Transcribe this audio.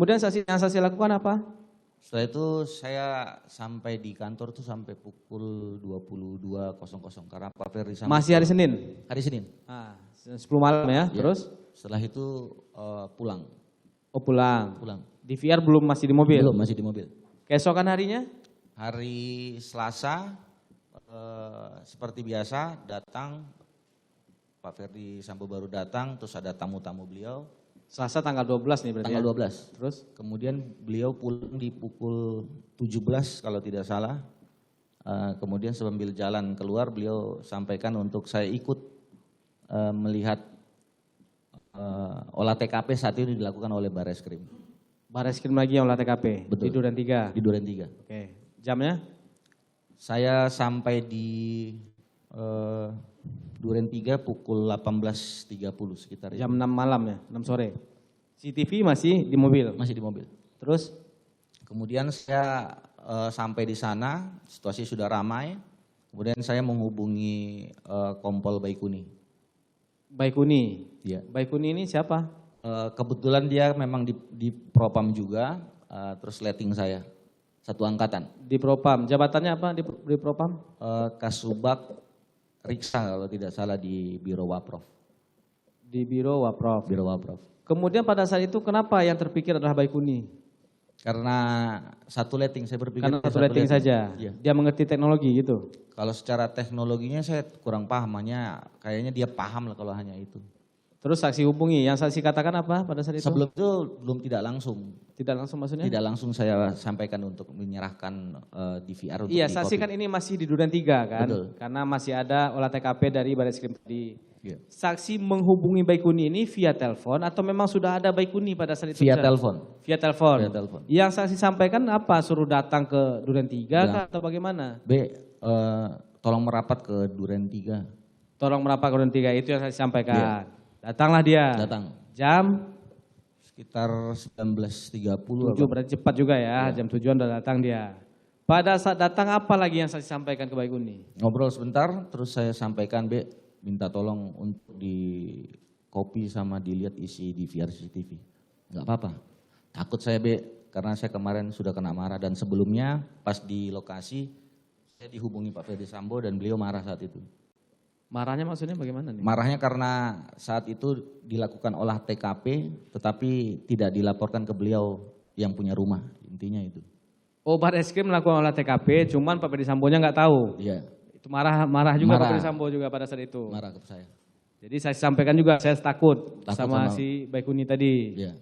Kemudian yang saksi lakukan apa? Setelah itu saya sampai di kantor tuh sampai pukul 22.00 karena Pak Ferdi Sambo. Masih hari Senin? Hari Senin. 10 malam ya, terus? Setelah itu pulang. Oh pulang? Pulang. Di VR belum, masih di mobil? Belum, masih di mobil. Keesokan harinya? Hari Selasa seperti biasa datang, Pak Ferdi Sambo baru datang, terus ada tamu-tamu beliau. Selasa tanggal 12 nih berarti tanggal ya? 12. Terus? Kemudian beliau pulang di pukul 17 kalau tidak salah. Kemudian sambil jalan keluar beliau sampaikan untuk saya ikut melihat olah TKP saat ini dilakukan oleh Barreskrim. Barreskrim lagi yang olah TKP? Betul. Di Duren 3? Di Duren 3. Oke. Jamnya? Saya sampai di Duren 3 pukul 18.30 sekitar Jam 6 malam ya, 6 sore. CCTV masih di mobil? Masih di mobil. Terus? Kemudian saya sampai di sana, situasi sudah ramai. Kemudian saya menghubungi Kompol Baikuni. Baikuni? Iya. Baikuni ini siapa? Kebetulan dia memang di Propam juga, terus letting saya. Satu angkatan. Di Propam, jabatannya apa di Propam? Kasubag Riksa kalau tidak salah di Biro Waprov. Di Biro Waprov. Biro Waprov. Kemudian pada saat itu kenapa yang terpikir adalah Baikuni? Karena satu letting, saya berpikir. Karena satu letting saja? Iya. Dia mengerti teknologi gitu? Kalau secara teknologinya saya kurang paham, hanya kayaknya dia paham lah kalau hanya itu. Terus saksi hubungi, yang saksi katakan apa pada saat itu? Sebelum itu belum tidak langsung. Tidak langsung maksudnya? Tidak langsung saya sampaikan untuk menyerahkan DVR untuk iya, saksi kan ini masih di Duren 3 kan? Betul. Karena masih ada olah TKP dari Barreskrim tadi. Iya. Saksi menghubungi Baikuni ini via telepon atau memang sudah ada Baikuni pada saat itu? Via telepon. Via telepon. Via telepon. Yang saksi sampaikan apa? Suruh datang ke Duren 3 kah, atau bagaimana? Tolong merapat ke Duren 3. Tolong merapat ke Duren 3, itu yang saya sampaikan. Iya. Datanglah dia. Datang. Jam? Sekitar 19.30. 7 berarti cepat juga ya, jam 7-an udah datang dia. Pada saat datang apa lagi yang saya sampaikan ke Baikuni? Ngobrol sebentar, terus saya sampaikan, minta tolong untuk di copy sama dilihat isi DVR CCTV. Enggak apa-apa. Takut saya karena saya kemarin sudah kena marah dan sebelumnya pas di lokasi saya dihubungi Pak Ferdi Sambo dan beliau marah saat itu. Marahnya maksudnya bagaimana nih? Marahnya karena saat itu dilakukan olah TKP tetapi tidak dilaporkan ke beliau yang punya rumah, intinya itu. Oh, Barreskrim melakukan olah TKP, cuman Pak Ferdi Sambonya nggak tahu. Iya. Itu marah juga Pak Ferdi Sambo juga pada saat itu. Marah ke saya. Jadi saya sampaikan juga saya takut sama si Baikuni tadi. Iya.